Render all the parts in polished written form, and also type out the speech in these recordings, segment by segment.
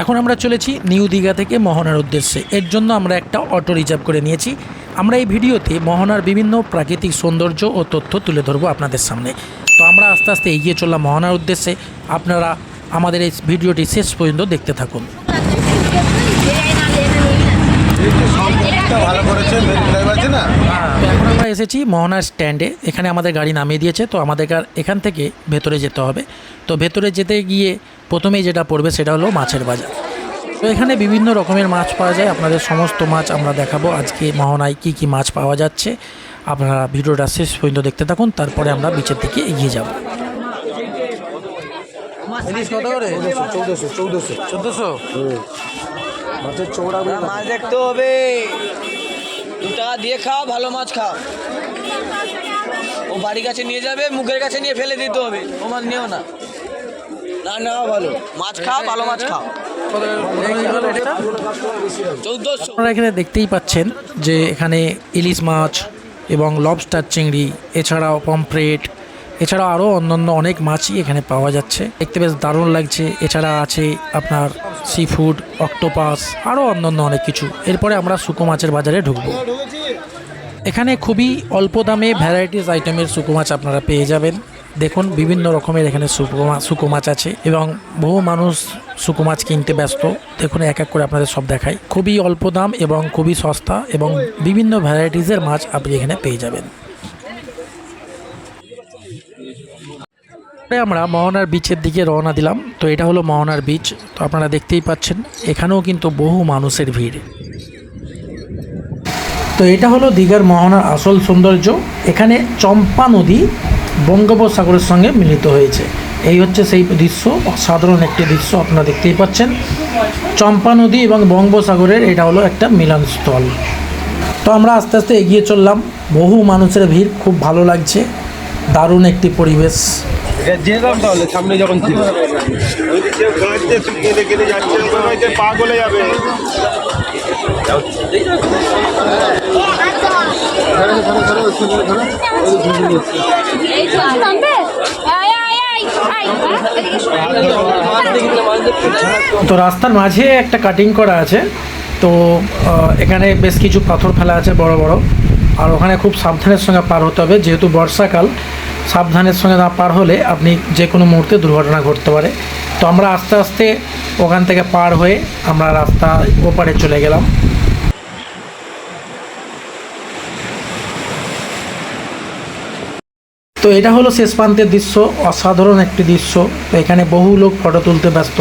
এখন আমরা চলেছি নিউ দীঘা থেকে মোহনার উদ্দেশ্যে। এর জন্য আমরা একটা অটো রিজার্ভ করে নিয়েছি। আমরা এই ভিডিওতে মোহনার বিভিন্ন প্রাকৃতিক সৌন্দর্য ও তথ্য তুলে ধরবো আপনাদের সামনে। তো আমরা আস্তে আস্তে এগিয়ে চললাম মোহনার উদ্দেশ্যে। আপনারা আমাদের এই ভিডিওটি শেষ পর্যন্ত দেখতে থাকুন। এখন আমরা এসেছি মোহনার স্ট্যান্ডে। এখানে আমাদের গাড়ি নামিয়ে দিয়েছে। তো আমাদের এখান থেকে ভেতরে যেতে হবে। তো ভেতরে যেতে গিয়ে প্রথমেই যেটা পড়বে সেটা হলো মাছের বাজার। তো এখানে বিভিন্ন রকমের মাছ পাওয়া যায়। আপনাদের সমস্ত মাছ আমরা দেখাবো আজকে মোহনায় কি কি মাছ পাওয়া যাচ্ছে। আপনারা ভিডিওটা শেষ পর্যন্ত দেখতে থাকুন, তারপরে আমরা বিচের দিকে এগিয়ে যাব। মাছ দেখতে হবে, 2 টাকা দিয়ে খাও, ভালো মাছ খাও। ও বাড়ির কাছে নিয়ে যাবে, মুখের কাছে নিয়ে ফেলে দিতে হবে। ও মাছ নিও না, না নেওয়া ভালো। মাছ খাও, ভালো মাছ খাও। 1400। আপনারা এখানে দেখতেই পাচ্ছেন যে এখানে ইলিশ মাছ এবং লবস্টার চিংড়ি, এছাড়াও পমফ্রেট, এছাড়াও আরও অন্যান্য অনেক মাছই এখানে পাওয়া যাচ্ছে। দেখতে বেশ দারুণ লাগছে। এছাড়া আছে আপনার সি ফুড, অক্টোপাস, আরও অন্যান্য অনেক কিছু। এরপরে আমরা শুকো মাছের বাজারে ঢুকবো। এখানে খুবই অল্প দামে ভ্যারাইটিস আইটেমের শুকো মাছ আপনারা পেয়ে যাবেন। দেখুন বিভিন্ন রকমের এখানে শুকো মাছ আছে এবং বহু মানুষ শুকো মাছ কিনতে ব্যস্ত। দেখুন এক এক করে আপনাদের সব দেখাই। খুবই অল্প দাম এবং খুবই সস্তা এবং বিভিন্ন ভ্যারাইটিসের মাছ আপনি এখানে পেয়ে যাবেন। আমরা মোহনার বিচের দিকে রওনা দিলাম। তো এটা হলো মোহনার বিচ। তো আপনারা দেখতেই পাচ্ছেন এখানেও কিন্তু বহু মানুষের ভিড়। তো এটা হলো দীঘার মোহনার আসল সৌন্দর্য। এখানে চম্পা নদী বঙ্গোপসাগরের সঙ্গে মিলিত হয়েছে। এই হচ্ছে সেই দৃশ্য, অসাধারণ একটি দৃশ্য আপনারা দেখতেই পাচ্ছেন। চম্পা নদী এবং বঙ্গোপসাগরের এটা হলো একটা মিলনস্থল। তো আমরা আস্তে আস্তে এগিয়ে চললাম। বহু মানুষের ভিড়, খুব ভালো লাগছে, দারুণ একটি পরিবেশ। সামনে যখন পাগলে যাবে। তো রাস্তার মাঝে একটা কাটিং করা আছে। তো এখানে বেশ কিছু পাথর ফেলা আছে বড় বড়। আর ওখানে খুব সাবধানের সঙ্গে পার হতে হবে, যেহেতু বর্ষাকাল। সাবধানের সঙ্গে না পার হলে আপনি যে কোনো মুহূর্তে দুর্ঘটনা ঘটতে পারে। তো আমরা আস্তে আস্তে ওখান থেকে পার হয়ে আমরা রাস্তা ওপারে চলে গেলাম। তো এটা হলো শেষ প্রান্তের দৃশ্য, অসাধারণ একটি দৃশ্য। তো এখানে বহু লোক ফটো তুলতে ব্যস্ত।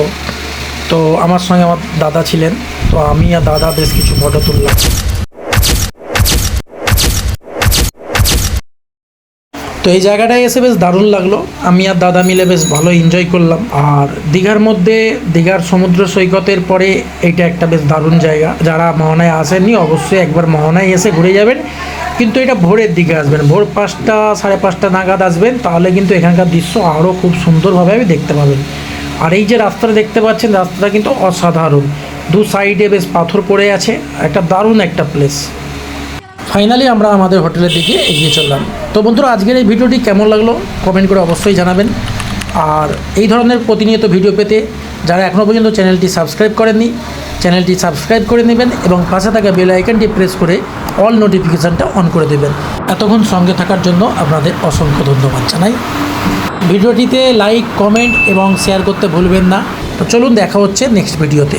তো আমার সঙ্গে আমার দাদা ছিলেন। তো আমি আর দাদা বেশ কিছু ফটো তুললাম। তো এই জায়গাটায় এসে বেশ দারুণ লাগলো। আমি আর দাদা মিলে বেশ ভালো এনজয় করলাম। আর দীঘার মধ্যে, দীঘার সমুদ্র সৈকতের পরে এইটা একটা বেশ দারুণ জায়গা। যারা মোহনায় আসেননি অবশ্যই একবার মোহনায় এসে ঘুরে যাবেন। কিন্তু এটা ভোরের দিকে আসবেন, ভোর 5টা 5:30 নাগাদ আসবেন, তাহলে কিন্তু এখানকার দৃশ্য আরও খুব সুন্দরভাবে আপনি দেখতে পাবেন। আর এই যে রাস্তাটা দেখতে পাচ্ছেন, রাস্তাটা কিন্তু অসাধারণ। 2 সাইডে বেশ পাথর পড়ে আছে, একটা দারুণ একটা প্লেস। ফাইনালি আমরা আমাদের হোটেলের দিকে এগিয়ে চললাম। তো বন্ধুরা, আজকের এই ভিডিওটি কেমন লাগলো কমেন্ট করে অবশ্যই জানাবেন। আর এই ধরনের প্রতিনিয়ত ভিডিও পেতে যারা এখনও পর্যন্ত চ্যানেলটি সাবস্ক্রাইব করেননি, চ্যানেলটি সাবস্ক্রাইব করে নেবেন এবং পাশে থাকা বেল আইকনটি প্রেস করে অল নোটিফিকেশানটা অন করে দেবেন। এতক্ষণ সঙ্গে থাকার জন্য আপনাদের অসংখ্য ধন্যবাদ জানাই। ভিডিওটিতে লাইক, কমেন্ট এবং শেয়ার করতে ভুলবেন না। তো চলুন, দেখা হচ্ছে নেক্সট ভিডিওতে।